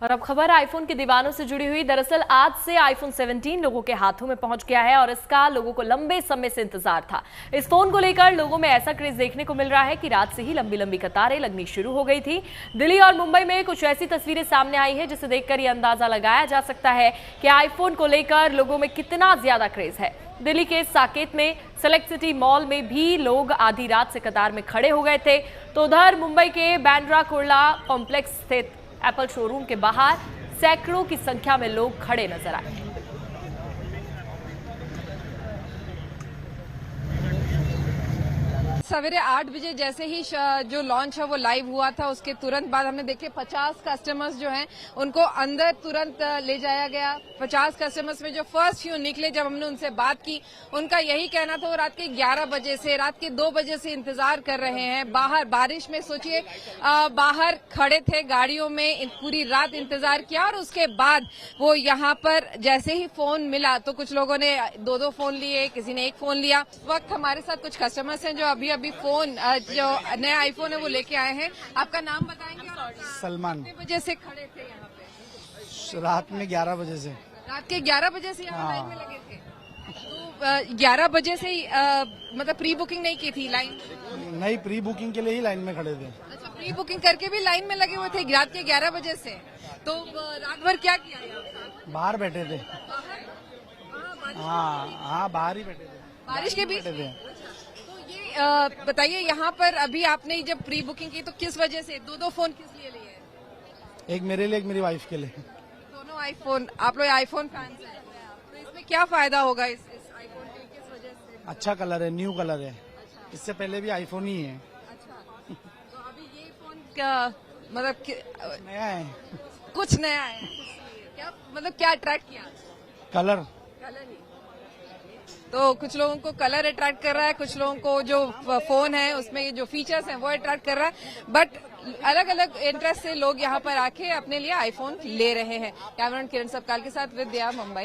और अब खबर आईफोन के दीवानों से जुड़ी हुई। दरअसल आज से आईफोन 17 लोगों के हाथों में पहुंच गया है और इसका लोगों को लंबे समय से इंतजार था। इस फोन को लेकर लोगों में ऐसा क्रेज देखने को मिल रहा है कि रात से ही लंबी लंबी कतारें लगनी शुरू हो गई थी। दिल्ली और मुंबई में कुछ ऐसी तस्वीरें सामने आई है जिसे देखकर यह अंदाजा लगाया जा सकता है कि आईफोन को लेकर लोगों में कितना ज्यादा क्रेज है। दिल्ली के साकेत में सेलेक्ट सिटी मॉल में भी लोग आधी रात से कतार में खड़े हो गए थे, तो उधर मुंबई के बांद्रा कुर्ला कॉम्प्लेक्स स्थित एप्पल शोरूम के बाहर सैकड़ों की संख्या में लोग खड़े नजर आए। सवेरे 8 बजे जैसे ही जो लॉन्च है वो लाइव हुआ था, उसके तुरंत बाद हमने देखे 50 कस्टमर्स जो हैं उनको अंदर तुरंत ले जाया गया। 50 कस्टमर्स में जो फर्स्ट फ्यू निकले, जब हमने उनसे बात की, उनका यही कहना था वो रात के 11 बजे से रात के 2 बजे से इंतजार कर रहे हैं। बाहर बारिश में, सोचिए, बाहर खड़े थे गाड़ियों में, पूरी रात इंतजार किया और उसके बाद वो यहाँ पर जैसे ही फोन मिला तो कुछ लोगों ने 2-2 फोन लिए, किसी ने 1 फोन लिया। इस वक्त हमारे साथ कुछ कस्टमर्स हैं जो अभी फोन, जो नया आईफोन है वो लेके आए हैं। आपका नाम बताएंगे? सलमान। कितने बजे से खड़े थे यहाँ पे? रात में 11 बजे से। रात के 11 बजे से यहाँ लाइन में लगे थे? तो 11 बजे से ही मतलब प्री बुकिंग नहीं की थी लाइन? नहीं, प्री बुकिंग के लिए ही लाइन में खड़े थे। अच्छा, प्री बुकिंग करके भी लाइन में लगे हुए थे रात के 11 बजे से। तो रात भर क्या किया? बाहर बैठे थे। हाँ, बाहर ही बैठे थे, बारिश के बीच थे। बताइए, यहाँ पर अभी आपने जब प्री बुकिंग की तो किस वजह से 2-2 फोन किस लिए लिए? एक मेरे लिए, एक मेरी वाइफ के लिए। दोनों आईफोन। आप लोग आईफोन फैंस हैं, तो इसमें क्या फायदा होगा इस आईफोन के, किस वजह से? अच्छा कलर है, न्यू कलर है। अच्छा। इससे पहले भी आईफोन ही है। अच्छा, तो अभी ये फोन क्या मतलब नया है? कुछ नया है क्या? मतलब क्या अट्रैक्ट किया? कलर ही। तो कुछ लोगों को कलर अट्रैक्ट कर रहा है, कुछ लोगों को जो फोन है उसमें जो फीचर्स हैं वो अट्रैक्ट कर रहा है। बट अलग अलग इंटरेस्ट से लोग यहाँ पर आके अपने लिए आईफोन ले रहे हैं। कैमरामैन किरण सबकाल के साथ विद्या, मुंबई।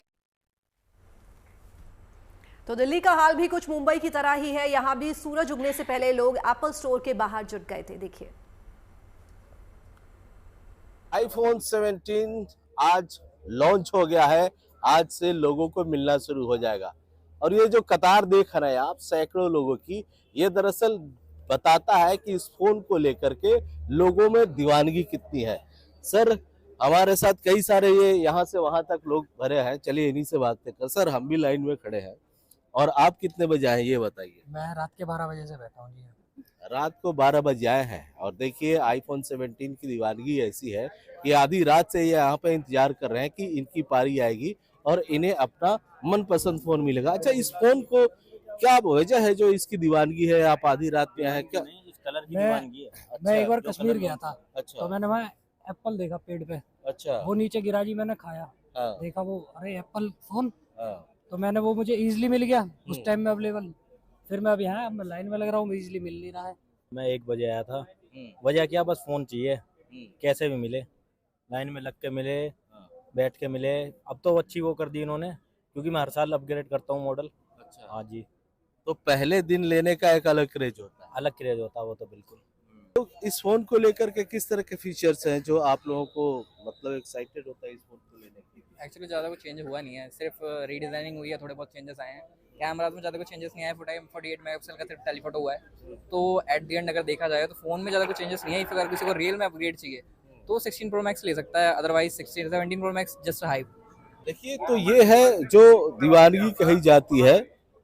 तो दिल्ली का हाल भी कुछ मुंबई की तरह ही है। यहाँ भी सूरज उगने से पहले लोग एप्पल स्टोर के बाहर जुट गए थे। देखिए, आईफोन 17 आज लॉन्च हो गया है। आज से लोगों को मिलना शुरू हो जाएगा और ये जो कतार देख रहे हैं आप, सैकड़ों लोगों की, ये दरअसल बताता है कि इस फोन को लेकर के लोगों में दीवानगी कितनी है। सर, हमारे साथ कई सारे ये यहाँ से वहां तक लोग भरे हैं, चलिए इन्हीं से बात करते हैं। सर, हम भी लाइन में खड़े हैं और आप कितने बजे आए ये बताइए? मैं रात के 12 बजे से बैठा हूँ जी। रात को 12 बजे आए हैं और देखिए आईफोन 17 की दीवानगी ऐसी है कि आधी रात से ये यहाँ पे इंतजार कर रहे हैं कि इनकी पारी आएगी और इन्हें अपना मनपसंद फोन मिलेगा। अच्छा, इस फोन को क्या वजह है जो इसकी दीवानगी है? आप आधी रात में हैं क्या? इस कलर की दीवानगी है। अच्छा, मैं एक बार कश्मीर गया था। अच्छा, तो मैंने वहाँ एप्पल देखा पेड़ पे। अच्छा, वो नीचे गिरा जी, मैंने खाया। हाँ, देखा वो, अरे एप्पल फोन। हाँ, तो मैंने वो, मुझे इजीली मिल गया उस टाइम में अवेलेबल। फिर मैं अब यहाँ मैं लाइन में लग रहा हूँ, इजीली मिल नहीं रहा है। मैं 1 बजे आया था। वजह क्या, बस फोन चाहिए, कैसे भी मिले, लाइन में लग के मिले, बैठ के मिले। अब तो अच्छी वो कर दी इन्होंने, क्योंकि मैं हर साल अपग्रेड करता हूँ मॉडल। अच्छा, हाँ जी। तो पहले दिन लेने का एक अलग क्रेज होता है। अलग क्रेज होता है वो तो बिल्कुल। तो इस फोन को लेकर के किस तरह के फीचर्स हैं जो आप लोगों को मतलब एक्साइटेड होता है इस फोन को लेने की? एक्चुअली ज़्यादा कुछ चेंज हुआ नहीं है, सिर्फ रीडिजाइनिंग हुई है, थोड़े बहुत चेंजेस आए हैं। कैमराज में ज़्यादा कुछ चेंजेस नहीं आए। 48 मेगापिक्सल का सिर्फ टेलीफोटो हुआ है। तो एट द एंड अगर देखा जाए तो फ़ोन में ज़्यादा कुछ चेंजेस नहीं है। इफ अगर किसी को रियल में अपग्रेड चाहिए तो 16 प्रो मैक्स ले सकता है, otherwise 17 pro max just hype. देखिए, तो ये है जो दीवानगी कही जाती है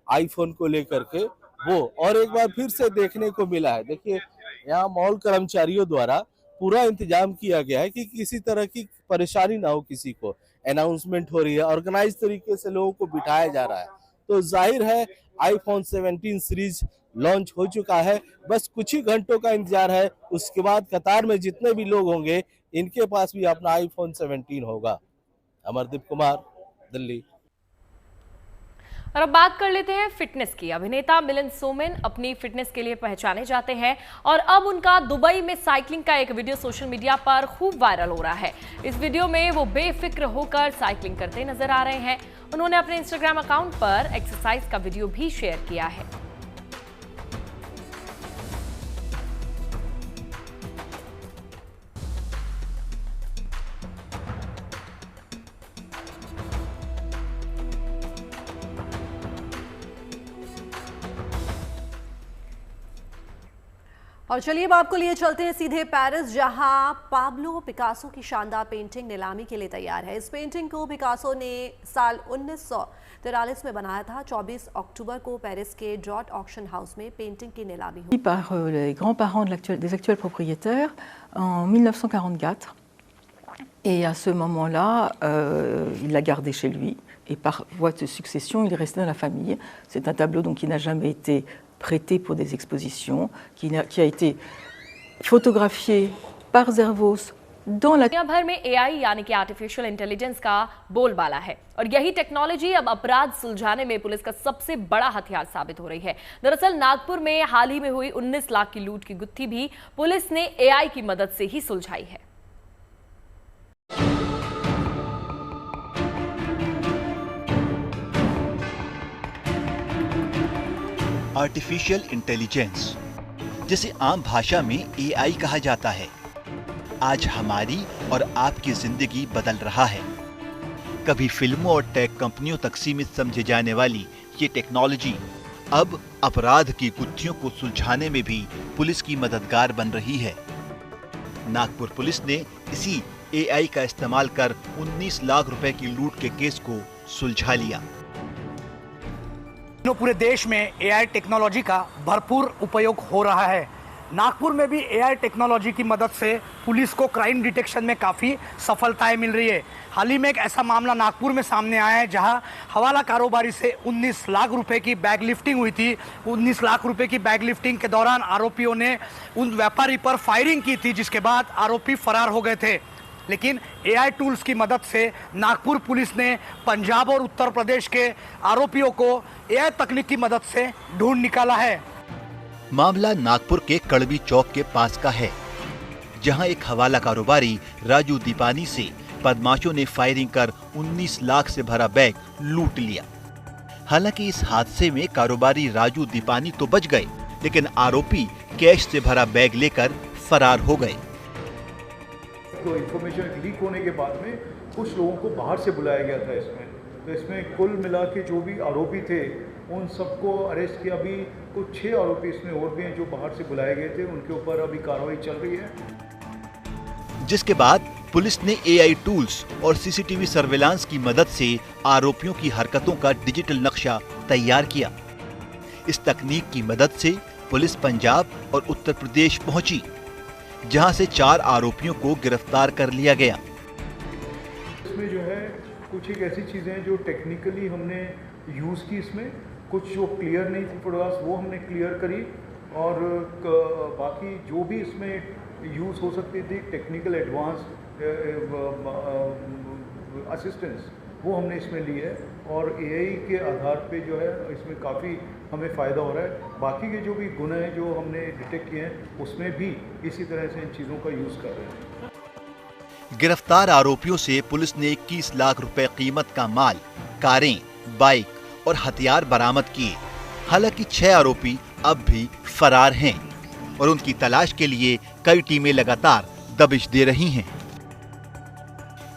आईफोन को लेकर के वो, और एक बार फिर से देखने को मिला है। देखिए, यहाँ मॉल कर्मचारियों द्वारा पूरा इंतजाम किया गया है कि किसी तरह की परेशानी ना हो किसी को। अनाउंसमेंट हो रही है, ऑर्गेनाइज तरीके से लोगों को बिठाया जा रहा है। तो जाहिर है आईफोन 17 सीरीज लॉन्च हो चुका है। बस कुछ ही घंटों का इंतजार है, उसके बाद कतार में जितने भी लोग होंगे इनके पास भी अपना आईफोन 17 होगा। अमरदीप कुमार, दिल्ली। और अब बात कर लेते हैं फिटनेस की। अभिनेता मिलिंद सोमेन अपनी फिटनेस के लिए पहचाने जाते हैं और अब उनका दुबई में साइकिलिंग का एक वीडियो सोशल मीडिया पर खूब वायरल हो रहा है। इस वीडियो में वो बेफिक्र होकर साइकिलिंग करते नजर आ रहे हैं। उन्होंने अपने इंस्टाग्राम अकाउंट पर एक्सरसाइज का वीडियो भी शेयर किया है। और चलिए अब आपको लिए चलते हैं सीधे पेरिस, जहां पाब्लो पिकासो की शानदार पेंटिंग नीलामी के लिए तैयार है। इस पेंटिंग को पिकासो ने साल 1943 में बनाया था। 24 अक्टूबर को पेरिस के ड्रॉट ऑक्शन हाउस में पेंटिंग की नीलामी हुई। Par les grands-parents des actuels propriétaires en 1944. Et à ce moment-là, il l'a gardé chez lui. Et par voie de succession, il est resté dans la famille. C'est un tableau donc, qui n'a jamais été prêté pour des expositions, qui a été photographié par Zervos dans la... दुनिया भर में AI यानी कि artificial intelligence का बोलबाला है और यही टेक्नोलॉजी अब अपराध सुलझाने में पुलिस का सबसे बड़ा हथियार साबित हो रही है। दरअसल नागपुर में हाल ही में हुई 19 लाख की लूट की गुत्थी भी पुलिस ने AI की मदद से ही सुलझाई है। आर्टिफिशियल इंटेलिजेंस, जिसे आम भाषा में AI कहा जाता है, आज हमारी और आपकी जिंदगी बदल रहा है। कभी फिल्मों और टेक कंपनियों तक सीमित समझे जाने वाली ये टेक्नोलॉजी अब अपराध की गुत्थियों को सुलझाने में भी पुलिस की मददगार बन रही है। नागपुर पुलिस ने इसी AI का इस्तेमाल कर 19 लाख रुपए की लूट के केस को सुलझा लिया। पूरे देश में AI टेक्नोलॉजी का भरपूर उपयोग हो रहा है। नागपुर में भी AI टेक्नोलॉजी की मदद से पुलिस को क्राइम डिटेक्शन में काफ़ी सफलताएं मिल रही है। हाल ही में एक ऐसा मामला नागपुर में सामने आया है जहां हवाला कारोबारी से 19 लाख रुपए की बैग लिफ्टिंग हुई थी। 19 लाख रुपए की बैग लिफ्टिंग के दौरान आरोपियों ने उन व्यापारी पर फायरिंग की थी, जिसके बाद आरोपी फरार हो गए थे। लेकिन AI टूल्स की मदद से नागपुर पुलिस ने पंजाब और उत्तर प्रदेश के आरोपियों को AI तकनीक की मदद से ढूंढ निकाला है। मामला नागपुर के कड़वी चौक के पास का है, जहां एक हवाला कारोबारी राजू दीपानी से बदमाशों ने फायरिंग कर 19 लाख से भरा बैग लूट लिया। हालांकि इस हादसे में कारोबारी राजू दीपानी तो बच गए, लेकिन आरोपी कैश से भरा बैग लेकर फरार हो गए। तो इन्फॉर्मेशन लीक होने के बाद में कुछ लोगों को बाहर से बुलाया गया था इसमें, तो इसमें कुल मिला के जो भी आरोपी थे उन सबको अरेस्ट किया। अभी कुछ 6 आरोपी इसमें और भी हैं जो बाहर से बुलाए गए थे, उनके ऊपर अभी कार्रवाई चल रही है। जिसके बाद पुलिस ने AI टूल्स और CCTV सर्वेलांस की मदद से आरोपियों की हरकतों का डिजिटल नक्शा तैयार किया। इस तकनीक की मदद से पुलिस पंजाब और उत्तर प्रदेश पहुंची, जहां से 4 आरोपियों को गिरफ्तार कर लिया गया। इसमें जो है कुछ एक ऐसी चीज़ें जो टेक्निकली हमने यूज़ की, इसमें कुछ जो क्लियर नहीं थी फोटोग्राफ्स वो हमने क्लियर करी, और बाकी जो भी इसमें यूज़ हो सकती थी टेक्निकल एडवांस असिस्टेंस वो हमने इसमें ली है, और AI के आधार पे जो है इसमें काफ़ी हमें फ़ायदा हो रहा है। बाकी के जो भी गुनाह हैं जो हमने डिटेक्ट किए हैं उसमें भी इसी तरह से इन चीज़ों का यूज़ कर रहे हैं। गिरफ्तार आरोपियों से पुलिस ने 21 लाख रुपए कीमत का माल, कारें, बाइक और हथियार बरामद किए। हालांकि 6 आरोपी अब भी फरार हैं और उनकी तलाश के लिए कई टीमें लगातार दबिश दे रही हैं।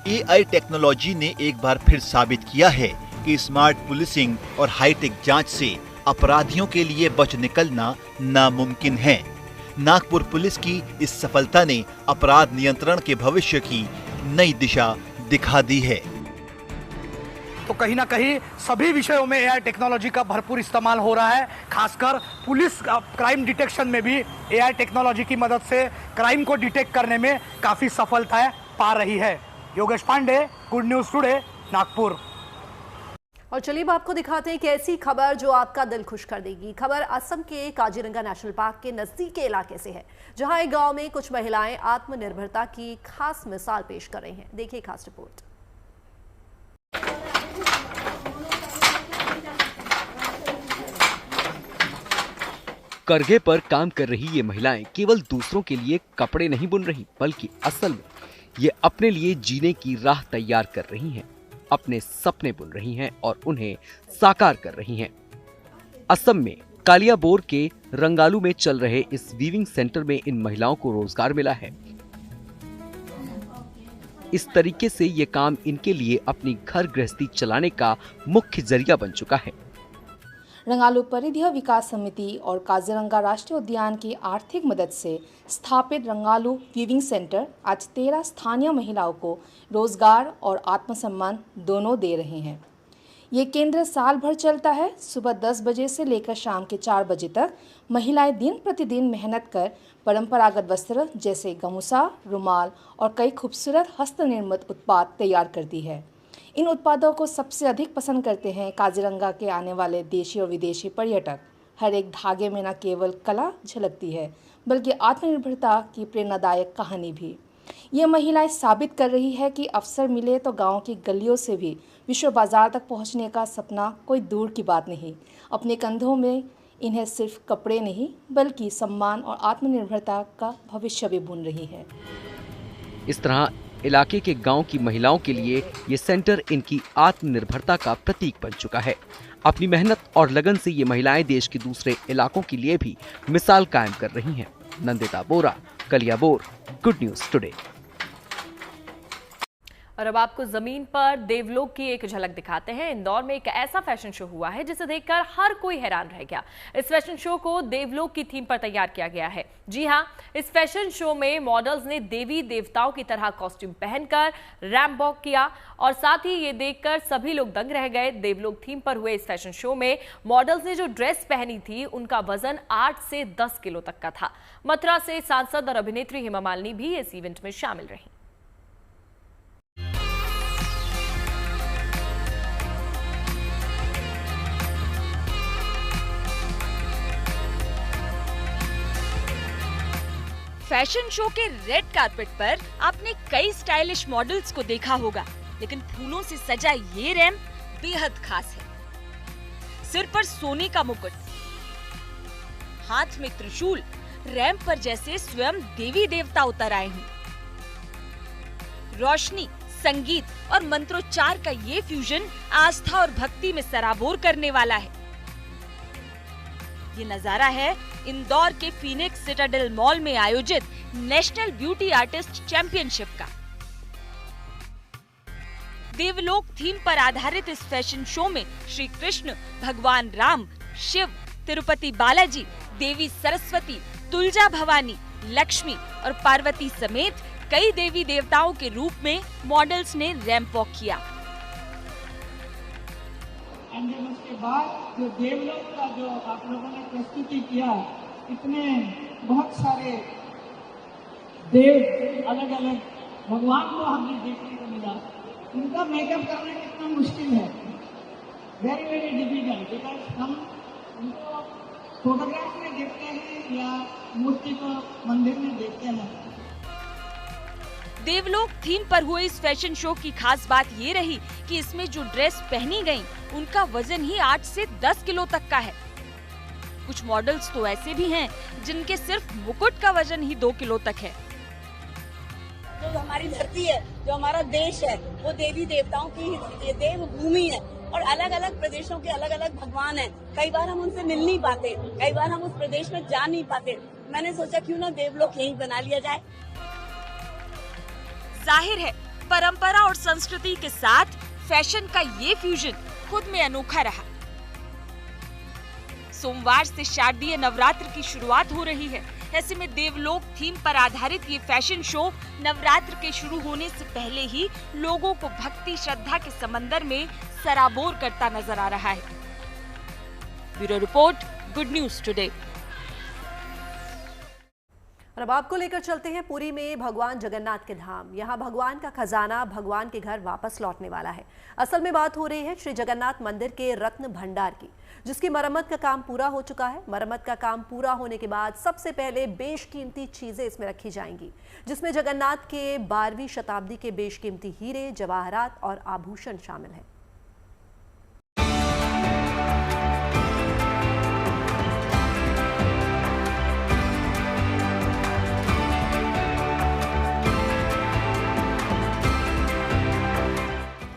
AI टेक्नोलॉजी ने एक बार फिर साबित किया है कि स्मार्ट पुलिसिंग और हाईटेक जांच से अपराधियों के लिए बच निकलना नामुमकिन है। नागपुर पुलिस की इस सफलता ने अपराध नियंत्रण के भविष्य की नई दिशा दिखा दी है। तो कहीं ना कहीं सभी विषयों में AI टेक्नोलॉजी का भरपूर इस्तेमाल हो रहा है। खासकर पुलिस क्राइम डिटेक्शन में भी AI टेक्नोलॉजी की मदद से क्राइम को डिटेक्ट करने में काफी सफलताएं पा रही है। Yogesh Pandey, good news today, Nagpur. और चलिए अब आपको दिखाते हैं कि ऐसी खबर जो आपका दिल खुश कर देगी। खबर असम के काजीरंगा नेशनल पार्क के नजदीक के इलाके से है, जहां एक गांव में कुछ महिलाएं आत्मनिर्भरता की खास मिसाल पेश कर रही हैं। देखिए खास रिपोर्ट। करघे पर काम कर रही ये महिलाएं केवल दूसरों के लिए कपड़े नहीं बुन रही, बल्कि असल में ये अपने लिए जीने की राह तैयार कर रही हैं, अपने सपने बुन रही हैं और उन्हें साकार कर रही हैं। असम में कालियाबोर के रंगालू में चल रहे इस वीविंग सेंटर में इन महिलाओं को रोजगार मिला है। इस तरीके से ये काम इनके लिए अपनी घर गृहस्थी चलाने का मुख्य जरिया बन चुका है। रंगालू परिधीय विकास समिति और काजीरंगा राष्ट्रीय उद्यान की आर्थिक मदद से स्थापित रंगालू वीविंग सेंटर आज 13 स्थानीय महिलाओं को रोजगार और आत्मसम्मान दोनों दे रहे हैं। ये केंद्र साल भर चलता है। सुबह 10 बजे से लेकर शाम के 4 बजे तक महिलाएं दिन प्रतिदिन मेहनत कर परंपरागत वस्त्र जैसे गामूसा, रुमाल और कई खूबसूरत हस्तनिर्मित उत्पाद तैयार करती है। इन उत्पादों को सबसे अधिक पसंद करते हैं काजीरंगा के आने वाले देशी और विदेशी पर्यटक। हर एक धागे में न केवल कला झलकती है बल्कि आत्मनिर्भरता की प्रेरणादायक कहानी भी। ये महिलाएं साबित कर रही है कि अवसर मिले तो गांव की गलियों से भी विश्व बाजार तक पहुंचने का सपना कोई दूर की बात नहीं। अपने कंधों में इन्हें सिर्फ कपड़े नहीं बल्कि सम्मान और आत्मनिर्भरता का भविष्य भी बुन रही है। इस तरह इलाके के गांव की महिलाओं के लिए ये सेंटर इनकी आत्मनिर्भरता का प्रतीक बन चुका है। अपनी मेहनत और लगन से ये महिलाएं देश के दूसरे इलाकों के लिए भी मिसाल कायम कर रही हैं। नंदिता बोरा, कलियाबोर, गुड न्यूज टुडे। और अब आपको जमीन पर देवलोक की एक झलक दिखाते हैं। इंदौर में एक ऐसा फैशन शो हुआ है जिसे देखकर हर कोई हैरान रह गया। इस फैशन शो को देवलोक की थीम पर तैयार किया गया है। जी हां, इस फैशन शो में मॉडल्स ने देवी देवताओं की तरह कॉस्ट्यूम पहनकर रैंप वॉक किया और साथ ही ये देखकर सभी लोग दंग रह गए। देवलोक थीम पर हुए इस फैशन शो में मॉडल्स ने जो ड्रेस पहनी थी उनका वजन 8 से 10 किलो तक का था। मथुरा से सांसद और अभिनेत्री हेमा मालिनी भी इस इवेंट में शामिल रही। फैशन शो के रेड कारपेट पर आपने कई स्टाइलिश मॉडल्स को देखा होगा, लेकिन फूलों से सजा ये रैंप बेहद खास है। सिर पर सोने का मुकुट, हाथ में त्रिशूल, रैंप पर जैसे स्वयं देवी देवता उतर आए हों। रोशनी, संगीत और मंत्रोच्चार का ये फ्यूजन आस्था और भक्ति में सराबोर करने वाला है। ये नजारा है इंदौर के फीनिक्स सिटाडेल मॉल में आयोजित नेशनल ब्यूटी आर्टिस्ट चैंपियनशिप का। देवलोक थीम पर आधारित इस फैशन शो में श्री कृष्ण, भगवान राम, शिव, तिरुपति बालाजी, देवी सरस्वती, तुलजा भवानी, लक्ष्मी और पार्वती समेत कई देवी देवताओं के रूप में मॉडल्स ने रैंप वॉक किया। उसके बाद जो देवलोक का जो आप लोगों ने प्रस्तुति किया, इतने बहुत सारे देव अलग अलग भगवान को हमें देखने को मिला। उनका मेकअप करना कितना मुश्किल है, वेरी वेरी डिफिकल्ट, बिकॉज हम उनको फोटोग्राफ में देखते हैं या मूर्ति को मंदिर में देखते हैं। देवलोक थीम पर हुए इस फैशन शो की खास बात ये रही कि इसमें जो ड्रेस पहनी गई उनका वजन ही 8 से 10 किलो तक का है। कुछ मॉडल्स तो ऐसे भी हैं जिनके सिर्फ मुकुट का वजन ही 2 किलो तक है। जो हमारी धरती है, जो हमारा देश है, वो देवी देवताओं की देव भूमि है और अलग अलग प्रदेशों के अलग अलग भगवान हैं। कई बार हम उनसे मिल नहीं पाते, कई बार हम उस प्रदेश में जा नहीं पाते। मैंने सोचा क्यों ना देवलोक यहीं बना लिया जाए। जाहिर है परंपरा और संस्कृति के साथ फैशन का ये फ्यूजन खुद में अनोखा रहा। सोमवार से शारदीय नवरात्र की शुरुआत हो रही है। ऐसे में देवलोक थीम पर आधारित ये फैशन शो नवरात्र के शुरू होने से पहले ही लोगों को भक्ति श्रद्धा के समंदर में सराबोर करता नजर आ रहा है। Bureau report, good news today. और अब आपको लेकर चलते हैं पुरी में भगवान जगन्नाथ के धाम। यहाँ भगवान का खजाना भगवान के घर वापस लौटने वाला है। असल में बात हो रही है श्री जगन्नाथ मंदिर के रत्न भंडार की, जिसकी मरम्मत का काम पूरा हो चुका है। मरम्मत का काम पूरा होने के बाद सबसे पहले बेशकीमती चीजें इसमें रखी जाएंगी, जिसमें जगन्नाथ के 12वीं शताब्दी के बेशकीमती हीरे, जवाहरात और आभूषण शामिल हैं।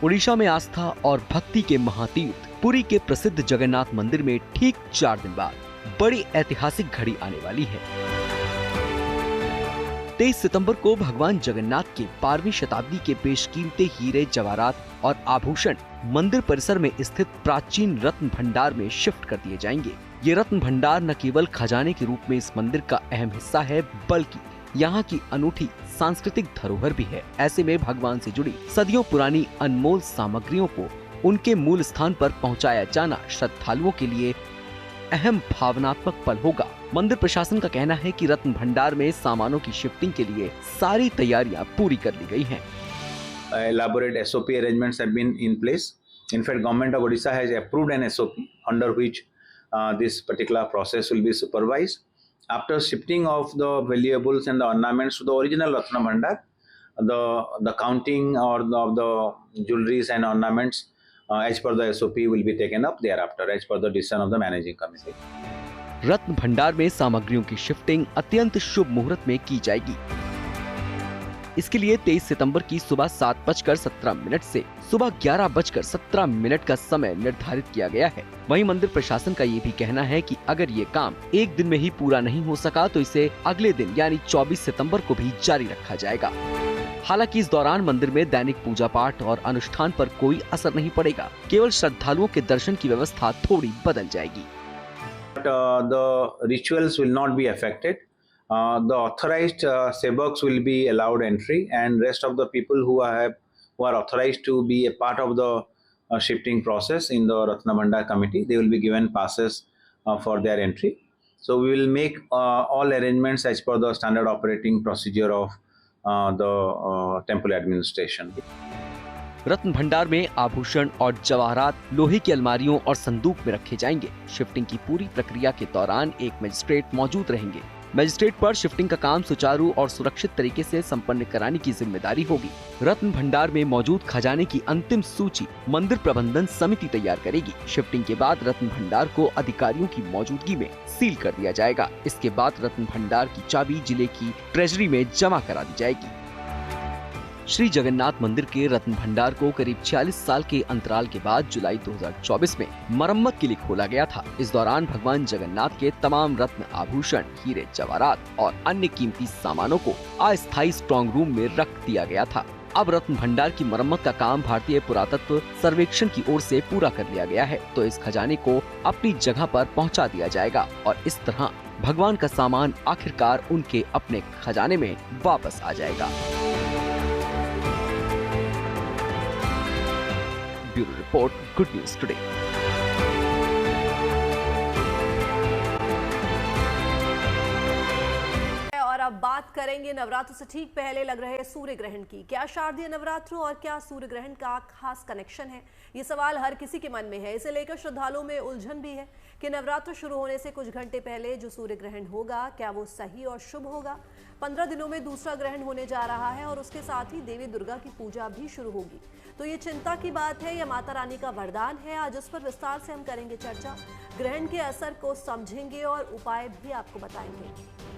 उड़ीसा में आस्था और भक्ति के महातीर्थ पुरी के प्रसिद्ध जगन्नाथ मंदिर में ठीक 4 दिन बाद बड़ी ऐतिहासिक घड़ी आने वाली है। 23 सितंबर को भगवान जगन्नाथ के 12वीं शताब्दी के बेशकीमती हीरे, जवाहरात और आभूषण मंदिर परिसर में स्थित प्राचीन रत्न भंडार में शिफ्ट कर दिए जाएंगे। ये रत्न भंडार न केवल खजाने के रूप में इस मंदिर का अहम हिस्सा है, बल्कि यहाँ की अनूठी सांस्कृतिक धरोहर भी है। ऐसे में भगवान से जुड़ी सदियों पुरानी अनमोल सामग्रियों को उनके मूल स्थान पर पहुँचाया जाना श्रद्धालुओं के लिए अहम भावनात्मक पल होगा। मंदिर प्रशासन का कहना है कि रत्न भंडार में सामानों की शिफ्टिंग के लिए सारी तैयारियां पूरी कर ली गई हैं। Elaborate SOP arrangements have been in place. In fact, Government of Odisha has approved an SOP under which this particular process will be supervised. After shifting of the valuables and the ornaments to the original Ratna Bhandar, the counting of the jewelries and ornaments as per the SOP will be taken up thereafter as per the decision of the managing committee. रत्न भंडार में सामग्रियों की shifting अत्यंत शुभ मुहूर्त में की जाएगी। इसके लिए 23 सितंबर की सुबह 7:17 से सुबह 11:17 का समय निर्धारित किया गया है। वहीं मंदिर प्रशासन का ये भी कहना है कि अगर ये काम एक दिन में ही पूरा नहीं हो सका तो इसे अगले दिन यानी 24 सितंबर को भी जारी रखा जाएगा। हालांकि इस दौरान मंदिर में दैनिक पूजा पाठ और अनुष्ठान पर कोई असर नहीं पड़ेगा, केवल श्रद्धालुओं के दर्शन की व्यवस्था थोड़ी बदल जाएगी। The rituals will not be affected. The authorized sevaks will be allowed entry, and rest of the people who are authorized to be a part of the shifting process in the Ratna Bhandar committee, they will be given passes for their entry. So we will make all arrangements as per the standard operating procedure of the temple administration. रत्न भंडार में आभूषण और जवाहरात लोहे की अलमारियों और संदूक में रखे जाएंगे। शिफ्टिंग की पूरी प्रक्रिया के दौरान एक मजिस्ट्रेट मौजूद रहेंगे। मजिस्ट्रेट पर शिफ्टिंग का काम सुचारू और सुरक्षित तरीके से संपन्न कराने की जिम्मेदारी होगी। रत्न भंडार में मौजूद खजाने की अंतिम सूची मंदिर प्रबंधन समिति तैयार करेगी। शिफ्टिंग के बाद रत्न भंडार को अधिकारियों की मौजूदगी में सील कर दिया जाएगा। इसके बाद रत्न भंडार की चाबी जिले की ट्रेजरी में जमा करा दी जाएगी। श्री जगन्नाथ मंदिर के रत्न भंडार को करीब 46 साल के अंतराल के बाद जुलाई 2024 में मरम्मत के लिए खोला गया था। इस दौरान भगवान जगन्नाथ के तमाम रत्न आभूषण, हीरे जवाहरात और अन्य कीमती सामानों को अस्थायी स्ट्रॉन्ग रूम में रख दिया गया था। अब रत्न भंडार की मरम्मत का काम भारतीय पुरातत्व सर्वेक्षण की ओर से पूरा कर लिया गया है, तो इस खजाने को अपनी जगह पर पहुंचा दिया जाएगा और इस तरह भगवान का सामान आखिरकार उनके अपने खजाने में वापस आ जाएगा। Bureau report, good news today. और अब बात करेंगे नवरात्र से ठीक पहले लग रहे सूर्य ग्रहण की। क्या शारदीय नवरात्र और क्या सूर्य ग्रहण का खास कनेक्शन है? ये सवाल हर किसी के मन में है। इसे लेकर श्रद्धालुओं में उलझन भी है कि नवरात्र शुरू होने से कुछ घंटे पहले जो सूर्य ग्रहण होगा, क्या वो सही और शुभ होगा? 15 दिनों में दूसरा ग्रहण होने जा रहा है और उसके साथ ही देवी दुर्गा की पूजा भी शुरू होगी। तो ये चिंता की बात है या माता रानी का वरदान है? आज इस पर विस्तार से हम करेंगे चर्चा। ग्रहण के असर को समझेंगे और उपाय भी आपको बताएंगे।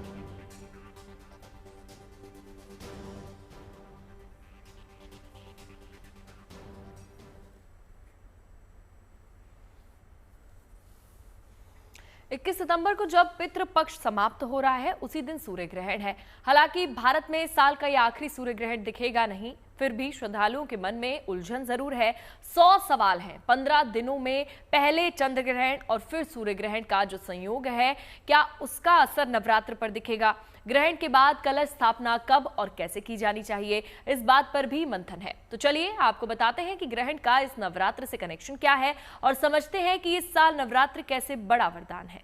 इक्कीस सितंबर को जब पितृ पक्ष समाप्त हो रहा है, उसी दिन सूर्य ग्रहण है। हालांकि भारत में इस साल का यह आखिरी सूर्य ग्रहण दिखेगा नहीं, फिर भी श्रद्धालुओं के मन में उलझन जरूर है। 100 सवाल हैं। 15 दिनों में पहले चंद्र ग्रहण और फिर सूर्य ग्रहण का जो संयोग है, क्या उसका असर नवरात्र पर दिखेगा? ग्रहण के बाद कलश स्थापना कब और कैसे की जानी चाहिए, इस बात पर भी मंथन है। तो चलिए आपको बताते हैं कि ग्रहण का इस नवरात्र से कनेक्शन क्या है और समझते हैं कि इस साल नवरात्र कैसे बड़ा वरदान है।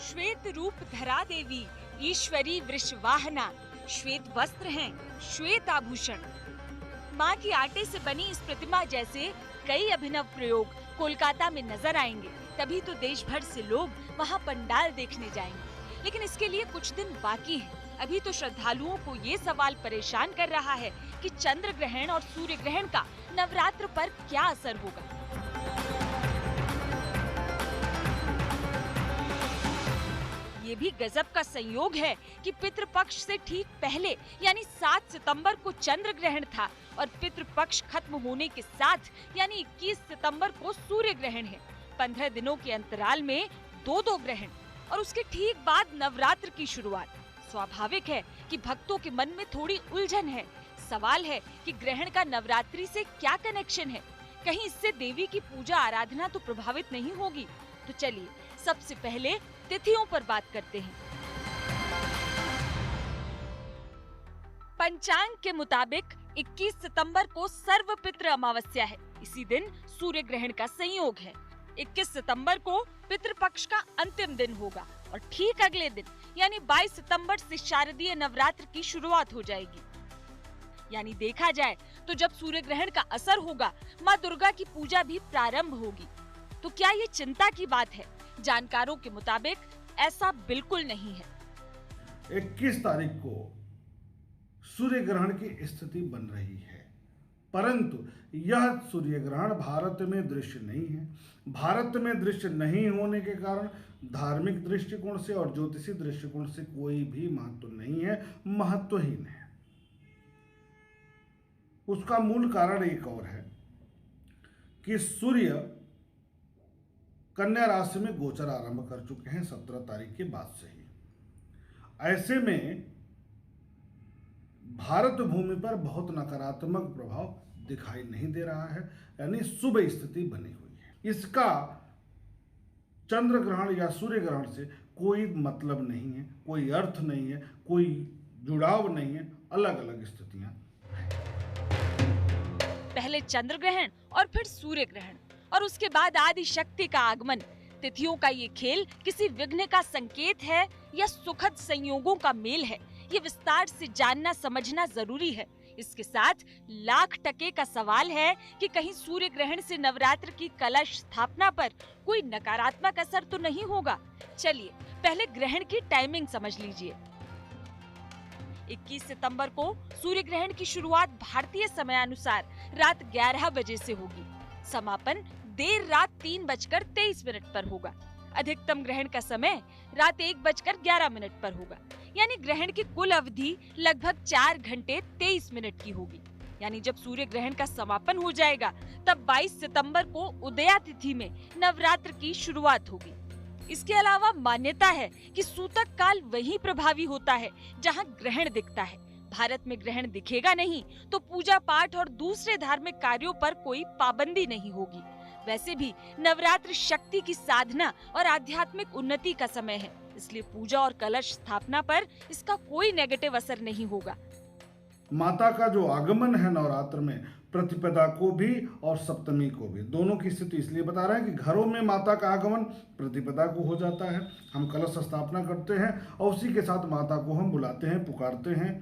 श्वेत रूप धरा देवी, ईश्वरी वृषवाहना, श्वेत वस्त्र हैं, श्वेत आभूषण। माँ की आटे से बनी इस प्रतिमा जैसे कई अभिनव प्रयोग कोलकाता में नजर आएंगे, तभी तो देश भर से लोग वहाँ पंडाल देखने जाएंगे। लेकिन इसके लिए कुछ दिन बाकी है। अभी तो श्रद्धालुओं को ये सवाल परेशान कर रहा है कि चंद्र ग्रहण और सूर्य ग्रहण का नवरात्र पर क्या असर होगा। ये भी गजब का संयोग है कि पितृपक्ष से ठीक पहले यानी 7 सितंबर को चंद्र ग्रहण था और पितृपक्ष खत्म होने के साथ यानी 21 सितंबर को सूर्य ग्रहण है। 15 दिनों के अंतराल में 2-2 ग्रहण और उसके ठीक बाद नवरात्र की शुरुआत। स्वाभाविक है कि भक्तों के मन में थोड़ी उलझन है। सवाल है कि ग्रहण का नवरात्रि से क्या कनेक्शन है? कहीं इससे देवी की पूजा आराधना तो प्रभावित नहीं होगी? तो चलिए सबसे पहले तिथियों पर बात करते हैं। पंचांग के मुताबिक 21 सितंबर को सर्वपितृ अमावस्या है। इसी दिन सूर्य ग्रहण का संयोग है। 21 सितंबर को पितृपक्ष का अंतिम दिन होगा और ठीक अगले दिन यानी 22 सितंबर से शारदीय नवरात्र की शुरुआत हो जाएगी। यानी देखा जाए तो जब सूर्य ग्रहण का असर होगा, माँ दुर्गा की पूजा भी प्रारंभ होगी। तो क्या ये चिंता की बात है? जानकारों के मुताबिक ऐसा बिल्कुल नहीं है। 21 तारीख को सूर्य ग्रहण की स्थिति बन रही है, परंतु यह सूर्य ग्रहण भारत में दृश्य नहीं है। भारत में दृश्य नहीं होने के कारण धार्मिक दृष्टिकोण से और ज्योतिषी दृष्टिकोण से कोई भी महत्व नहीं है, महत्वहीन है। उसका मूल कारण एक और है कि सूर्य कन्या राशि में गोचर आरंभ कर चुके हैं 17 तारीख के बाद से ही। ऐसे में भारत भूमि पर बहुत नकारात्मक प्रभाव दिखाई नहीं दे रहा है, यानी शुभ स्थिति बनी हुई है। इसका चंद्र ग्रहण या सूर्य ग्रहण से कोई मतलब नहीं है, कोई अर्थ नहीं है, कोई जुड़ाव नहीं है, अलग अलग स्थितियां। पहले चंद्र ग्रहण और फिर सूर्य ग्रहण और उसके बाद आदि शक्ति का आगमन। तिथियों का ये खेल किसी विघ्न का संकेत है या सुखद संयोगों का मेल है? ये विस्तार से जानना समझना जरूरी है। इसके साथ लाख टके का सवाल है कि कहीं सूर्य ग्रहण से नवरात्र की कलश स्थापना पर कोई नकारात्मक असर तो नहीं होगा? चलिए पहले ग्रहण की टाइमिंग समझ लीजिए। 21 सितंबर को सूर्य ग्रहण की शुरुआत भारतीय समयानुसार रात 11 बजे से होगी। समापन देर रात 3:23 पर होगा। अधिकतम ग्रहण का समय रात 1:11 पर होगा। यानी ग्रहण की कुल अवधि लगभग 4 घंटे 23 मिनट की होगी। यानी जब सूर्य ग्रहण का समापन हो जाएगा तब 22 सितंबर को उदया तिथि में नवरात्र की शुरुआत होगी। इसके अलावा मान्यता है कि सूतक काल वही प्रभावी होता है जहां ग्रहण दिखता है। भारत में ग्रहण दिखेगा नहीं तो पूजा पाठ और दूसरे धार्मिक कार्यों पर कोई पाबंदी नहीं होगी। वैसे भी नवरात्र शक्ति की साधना और आध्यात्मिक उन्नति का समय है, इसलिए पूजा और कलश स्थापना पर इसका कोई नेगेटिव असर नहीं होगा। माता का जो आगमन है नवरात्र में, प्रतिपदा को भी और सप्तमी को भी, दोनों की स्थिति इसलिए बता रहे हैं कि घरों में माता का आगमन प्रतिपदा को हो जाता है। हम कलश स्थापना करते हैं और उसी के साथ माता को हम बुलाते हैं, पुकारते हैं,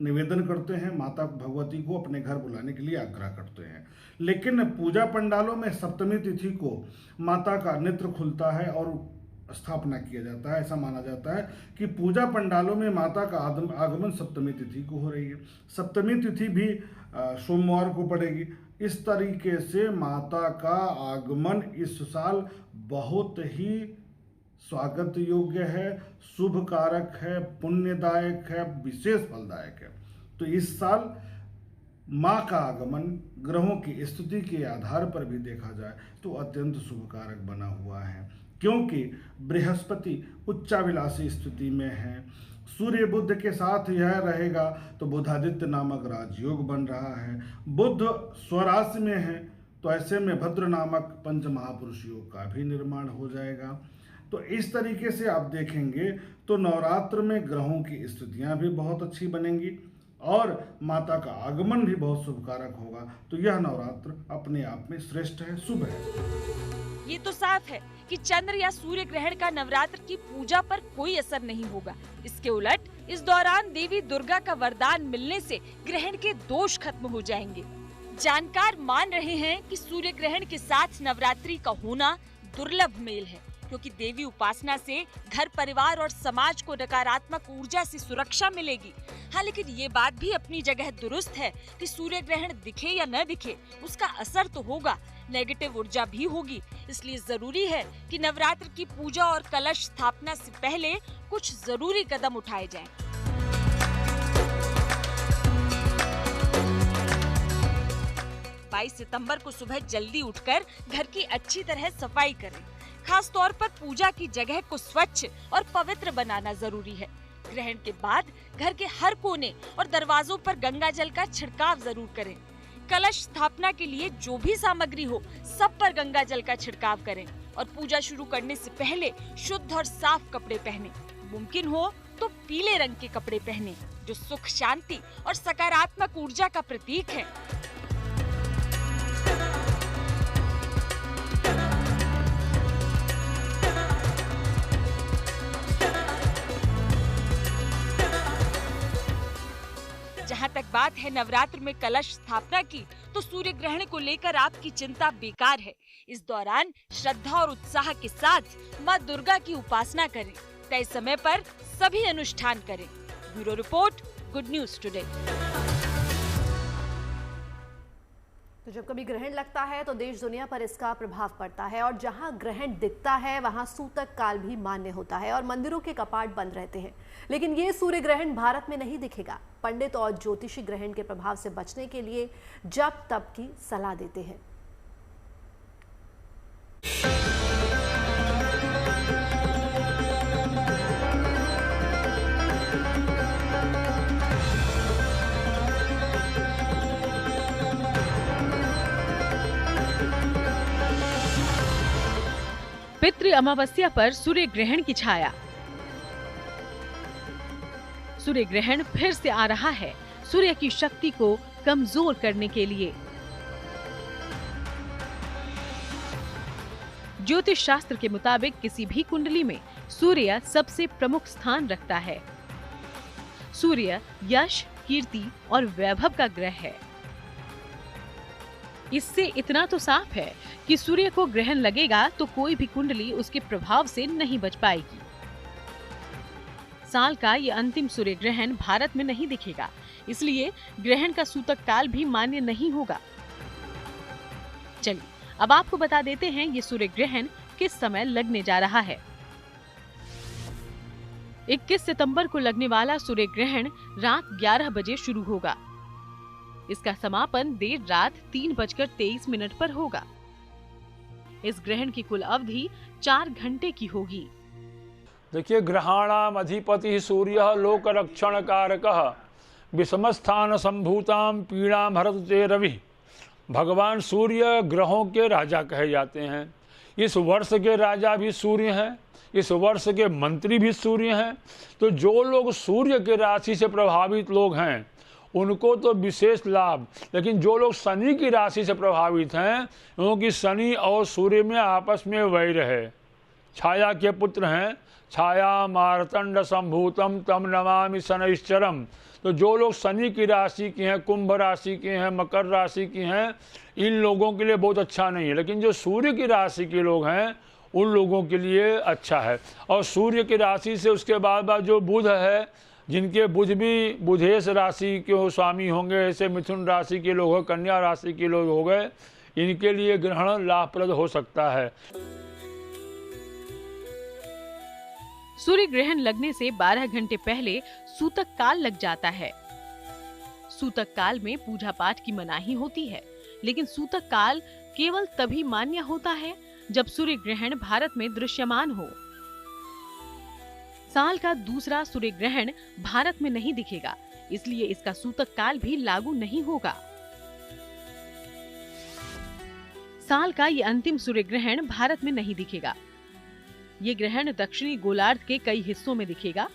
निवेदन करते हैं, माता भगवती को अपने घर बुलाने के लिए आग्रह करते हैं। लेकिन पूजा पंडालों में सप्तमी तिथि को माता का नेत्र खुलता है और स्थापना किया जाता है। ऐसा माना जाता है कि पूजा पंडालों में माता का आगमन सप्तमी तिथि को हो रही है। सप्तमी तिथि भी सोमवार को पड़ेगी। इस तरीके से माता का आगमन इस साल बहुत ही स्वागत योग्य है, शुभ कारक है, पुण्यदायक है, विशेष फलदायक है। तो इस साल माँ का आगमन ग्रहों की स्थिति के आधार पर भी देखा जाए तो अत्यंत शुभ कारक बना हुआ है, क्योंकि बृहस्पति उच्चाभिलाषी स्थिति में है। सूर्य बुध के साथ यह रहेगा तो बुधादित्य नामक राजयोग बन रहा है। बुध स्वराशि में है तो ऐसे में भद्र नामक पंच महापुरुष योग का भी निर्माण हो जाएगा। तो इस तरीके से आप देखेंगे तो नवरात्र में ग्रहों की स्थितियां भी बहुत अच्छी बनेंगी और माता का आगमन भी बहुत शुभकारक होगा। तो यह नवरात्र अपने आप में श्रेष्ठ है, शुभ है। ये तो साफ है कि चंद्र या सूर्य ग्रहण का नवरात्र की पूजा पर कोई असर नहीं होगा। इसके उलट इस दौरान देवी दुर्गा का वरदान मिलने से ग्रहण के दोष खत्म हो जाएंगे। जानकार मान रहे हैं कि सूर्य ग्रहण के साथ नवरात्रि का होना दुर्लभ मेल है, क्योंकि देवी उपासना से घर परिवार और समाज को नकारात्मक ऊर्जा से सुरक्षा मिलेगी। हाँ, लेकिन ये बात भी अपनी जगह दुरुस्त है कि सूर्य ग्रहण दिखे या न दिखे उसका असर तो होगा, नेगेटिव ऊर्जा भी होगी। इसलिए जरूरी है कि नवरात्र की पूजा और कलश स्थापना से पहले कुछ जरूरी कदम उठाए जाएं। 22 सितंबर को सुबह जल्दी उठकर घर की अच्छी तरह सफाई करें। खास तौर पर पूजा की जगह को स्वच्छ और पवित्र बनाना जरूरी है। ग्रहण के बाद घर के हर कोने और दरवाजों पर गंगा जल का छिड़काव जरूर करें। कलश स्थापना के लिए जो भी सामग्री हो सब पर गंगा जल का छिड़काव करें और पूजा शुरू करने से पहले शुद्ध और साफ कपड़े पहने। मुमकिन हो तो पीले रंग के कपड़े पहने, जो सुख, शांति और सकारात्मक ऊर्जा का प्रतीक है। जहाँ तक बात है नवरात्र में कलश स्थापना की, तो सूर्य ग्रहण को लेकर आपकी चिंता बेकार है। इस दौरान श्रद्धा और उत्साह के साथ माँ दुर्गा की उपासना करें। तय समय पर सभी अनुष्ठान करें। Bureau report, good news today. तो जब कभी ग्रहण लगता है तो देश दुनिया पर इसका प्रभाव पड़ता है और जहां ग्रहण दिखता है वहां सूतक काल भी मान्य होता है और मंदिरों के कपाट बंद रहते हैं। लेकिन ये सूर्य ग्रहण भारत में नहीं दिखेगा। पंडित और ज्योतिषी ग्रहण के प्रभाव से बचने के लिए जप तप की सलाह देते हैं। पितृ अमावस्या पर सूर्य ग्रहण की छाया। सूर्य ग्रहण फिर से आ रहा है सूर्य की शक्ति को कमजोर करने के लिए। ज्योतिष शास्त्र के मुताबिक किसी भी कुंडली में सूर्य सबसे प्रमुख स्थान रखता है। सूर्य यश, कीर्ति और वैभव का ग्रह है। इससे इतना तो साफ है कि सूर्य को ग्रहण लगेगा तो कोई भी कुंडली उसके प्रभाव से नहीं बच पाएगी। साल का ये अंतिम सूर्य ग्रहण भारत में नहीं दिखेगा, इसलिए ग्रहण का सूतक काल भी मान्य नहीं होगा। चलिए अब आपको बता देते हैं ये सूर्य ग्रहण किस समय लगने जा रहा है। 21 सितंबर को लगने वाला सूर्य ग्रहण रात 11 बजे शुरू होगा। इसका समापन देर रात 3:23 पर होगा। इस ग्रहण की कुल अवधि 4 घंटे की होगी। देखिए, ग्रहाणाम अधिपति सूर्य लोक रक्षण कारकः विषमस्थान संभूताम पीड़ाम हरते रवि। भगवान सूर्य ग्रहों के राजा कहे जाते हैं। इस वर्ष के राजा भी सूर्य हैं, इस वर्ष के मंत्री भी सूर्य हैं। तो जो लोग सूर्य के राशि से प्रभावित लोग हैं उनको तो विशेष लाभ, लेकिन जो लोग शनि की राशि से प्रभावित हैं क्योंकि शनि और सूर्य में आपस में वैर है। छाया के पुत्र हैं, छाया मारतंड संभूतम तम नमामि शनैश्चरम। तो जो लोग शनि की राशि के हैं, कुंभ राशि के हैं, मकर राशि की हैं, इन लोगों के लिए बहुत अच्छा नहीं है। लेकिन जो सूर्य की राशि के लोग हैं उन लोगों के लिए अच्छा है। और सूर्य की राशि से उसके बाद जो बुध है, जिनके बुध भी बुधेश राशि के स्वामी होंगे, ऐसे मिथुन राशि के लोग हो, कन्या राशि के लोग हो गए, इनके लिए ग्रहण लाभप्रद हो सकता है। सूर्य ग्रहण लगने से 12 घंटे पहले सूतक काल लग जाता है। सूतक काल में पूजा पाठ की मनाही होती है, लेकिन सूतक काल केवल तभी मान्य होता है जब सूर्य ग्रहण भारत में दृश्यमान हो। साल का दूसरा सूर्य ग्रहण भारत में नहीं दिखेगा, इसलिए इसका सूतक काल भी लागू नहीं होगा। साल का ये अंतिम सूर्य ग्रहण भारत में नहीं दिखेगा। ये ग्रहण दक्षिणी गोलार्ध के कई हिस्सों में दिखेगा,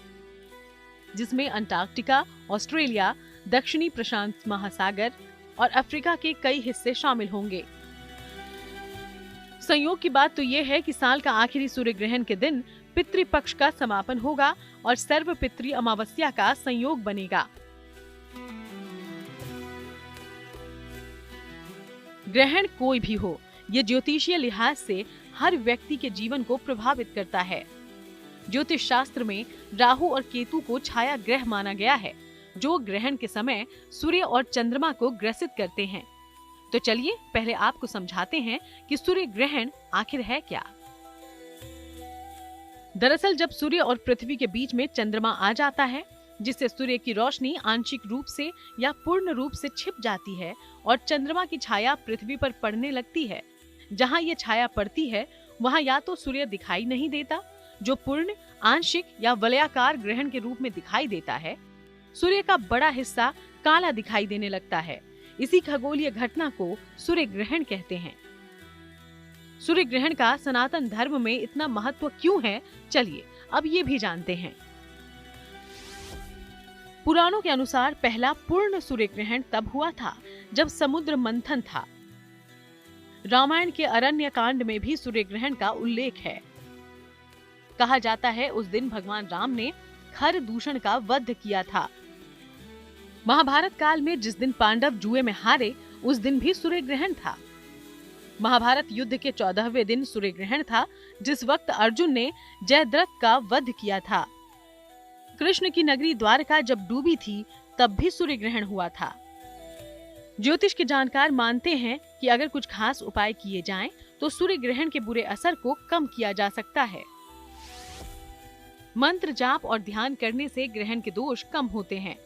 जिसमें अंटार्कटिका, ऑस्ट्रेलिया, दक्षिणी प्रशांत महासागर और अफ्रीका के कई हिस्से शामिल होंगे। संयोग की बात तो यह है कि साल का आखिरी सूर्य ग्रहण के दिन पितृपक्ष का समापन होगा और सर्व पितृ अमावस्या का संयोग बनेगा। ग्रहण कोई भी हो, यह ज्योतिषीय लिहाज से हर व्यक्ति के जीवन को प्रभावित करता है। ज्योतिष शास्त्र में राहु और केतु को छाया ग्रह माना गया है, जो ग्रहण के समय सूर्य और चंद्रमा को ग्रसित करते हैं। तो चलिए पहले आपको समझाते हैं कि सूर्य ग्रहण आखिर है क्या। दरअसल जब सूर्य और पृथ्वी के बीच में चंद्रमा आ जाता है, जिससे सूर्य की रोशनी आंशिक रूप से या पूर्ण रूप से छिप जाती है और चंद्रमा की छाया पृथ्वी पर पड़ने लगती है, जहां ये छाया पड़ती है वहां या तो सूर्य दिखाई नहीं देता, जो पूर्ण, आंशिक या वलयाकार ग्रहण के रूप में दिखाई देता है। सूर्य का बड़ा हिस्सा काला दिखाई देने लगता है। इसी खगोलीय घटना को सूर्य ग्रहण कहते हैं। सूर्य ग्रहण का सनातन धर्म में इतना महत्व क्यों है, चलिए अब ये भी जानते हैं। पुराणों के अनुसार पहला पूर्ण सूर्य ग्रहण तब हुआ था जब समुद्र मंथन था। रामायण के अरण्य कांड में भी सूर्य ग्रहण का उल्लेख है। कहा जाता है उस दिन भगवान राम ने खर दूषण का वध किया था। महाभारत काल में जिस दिन पांडव जुए में हारे, उस दिन भी सूर्य ग्रहण था। महाभारत युद्ध के 14वें दिन सूर्य ग्रहण था, जिस वक्त अर्जुन ने जयद्रथ का वध किया था। कृष्ण की नगरी द्वारका जब डूबी थी, तब भी सूर्य ग्रहण हुआ था। ज्योतिष के जानकार मानते हैं कि अगर कुछ खास उपाय किए जाएं, तो सूर्य ग्रहण के बुरे असर को कम किया जा सकता है। मंत्र जाप और ध्यान करने से ग्रहण के दोष कम होते हैं।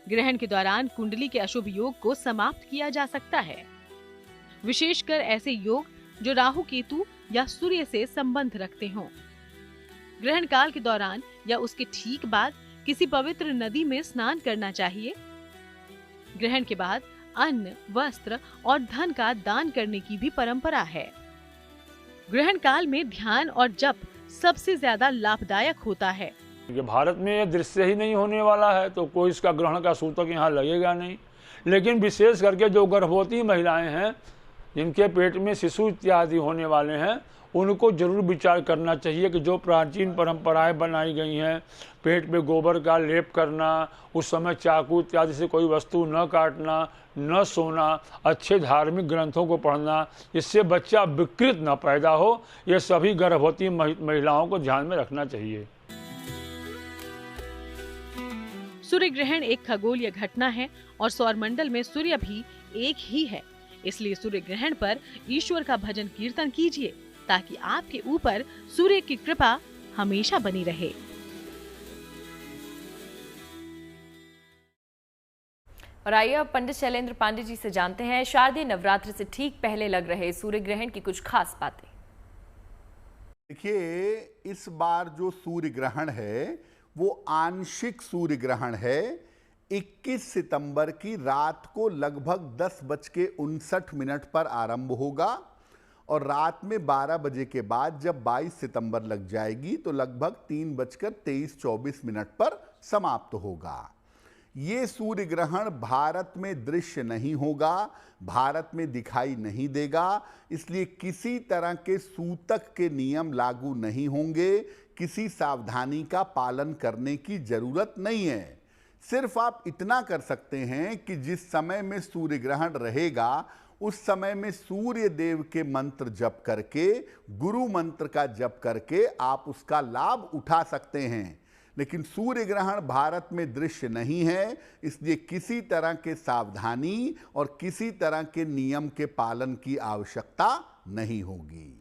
ग्रहण के दौरान कुंडली के अशुभ योग को समाप्त किया जा सकता है, विशेषकर ऐसे योग जो राहु केतु या सूर्य से संबंध रखते हों। ग्रहण काल के दौरान या उसके ठीक बाद किसी पवित्र नदी में स्नान करना चाहिए। ग्रहण के बाद अन्न, वस्त्र और धन का दान करने की भी परंपरा है। ग्रहण काल में ध्यान और जप सबसे ज्यादा लाभदायक होता है। ये भारत में ये दृश्य ही नहीं होने वाला है, तो कोई इसका ग्रहण का सूतक यहाँ लगेगा नहीं। लेकिन विशेष करके जो गर्भवती महिलाएं हैं, जिनके पेट में शिशु इत्यादि होने वाले हैं, उनको जरूर विचार करना चाहिए कि जो प्राचीन परंपराएं बनाई गई हैं, पेट पे गोबर का लेप करना, उस समय चाकू इत्यादि से कोई वस्तु न काटना, न सोना, अच्छे धार्मिक ग्रंथों को पढ़ना, इससे बच्चा विकृत न पैदा हो, ये सभी गर्भवती महिलाओं को ध्यान में रखना चाहिए। सूर्य ग्रहण एक खगोलीय घटना है और सौरमंडल में सूर्य भी एक ही है। इसलिए सूर्य ग्रहण पर ईश्वर का भजन कीर्तन कीजिए, ताकि आपके ऊपर सूर्य की कृपा हमेशा बनी रहे। और आइए अब पंडित शैलेंद्र पांडे जी से जानते हैं शारदीय नवरात्र से ठीक पहले लग रहे सूर्य ग्रहण की कुछ खास बातें। देखिए, इस बार जो सूर्य ग्रहण है वो आंशिक सूर्य ग्रहण है। 21 सितंबर की रात को लगभग 10:59 पर आरंभ होगा और रात में 12 बजे के बाद जब 22 सितंबर लग जाएगी तो लगभग 3:23-24 पर समाप्त होगा। ये सूर्य ग्रहण भारत में दृश्य नहीं होगा, भारत में दिखाई नहीं देगा, इसलिए किसी तरह के सूतक के नियम लागू नहीं होंगे, किसी सावधानी का पालन करने की जरूरत नहीं है। सिर्फ आप इतना कर सकते हैं कि जिस समय में सूर्य ग्रहण रहेगा उस समय में सूर्य देव के मंत्र जप करके, गुरु मंत्र का जप करके आप उसका लाभ उठा सकते हैं। लेकिन सूर्य ग्रहण भारत में दृश्य नहीं है, इसलिए किसी तरह के सावधानी और किसी तरह के नियम के पालन की आवश्यकता नहीं होगी।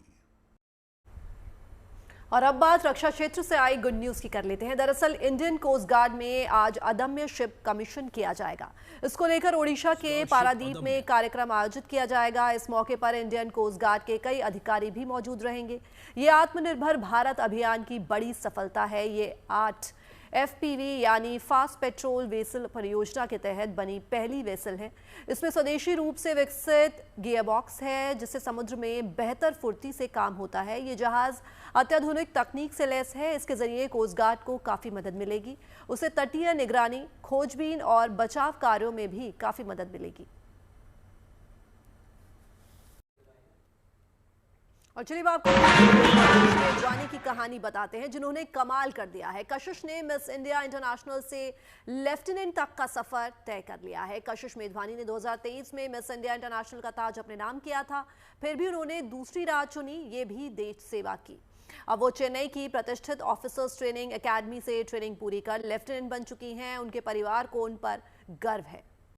और अब बात रक्षा क्षेत्र से आई गुड न्यूज की कर लेते हैं। दरअसल इंडियन कोस्ट गार्ड में आज अदम्य शिप कमीशन किया जाएगा। इसको लेकर ओडिशा के पारादीप में कार्यक्रम आयोजित किया जाएगा। इस मौके पर इंडियन कोस्ट गार्ड के कई अधिकारी भी मौजूद रहेंगे। ये आत्मनिर्भर भारत अभियान की बड़ी सफलता है। ये 8 FPV यानी फास्ट पेट्रोल वेसल परियोजना के तहत बनी पहली वेसल है। इसमें स्वदेशी रूप से विकसित गियरबॉक्स है, जिससे समुद्र में बेहतर फुर्ती से काम होता है। ये जहाज अत्याधुनिक तकनीक से लैस है। इसके जरिए कोस्ट गार्ड को काफ़ी मदद मिलेगी। उसे तटीय निगरानी, खोजबीन और बचाव कार्यों में भी काफ़ी मदद मिलेगी। और चलिए आपको मेजबानी की कहानी बताते हैं, जिन्होंने कमाल कर दिया है। कशिश ने मिस इंडिया इंटरनेशनल से लेफ्टिनेंट तक का सफर तय कर लिया है। कशिश मेधवानी ने 2023 में मिस इंडिया इंटरनेशनल का ताज अपने नाम किया था, फिर भी उन्होंने दूसरी राह चुनी, ये भी देश सेवा की। अब वो चेन्नई की प्रतिष्ठित ऑफिसर्स ट्रेनिंग एकेडमी से ट्रेनिंग पूरी कर लेफ्टिनेंट बन चुकी हैं। उनके परिवार को उन पर गर्व है।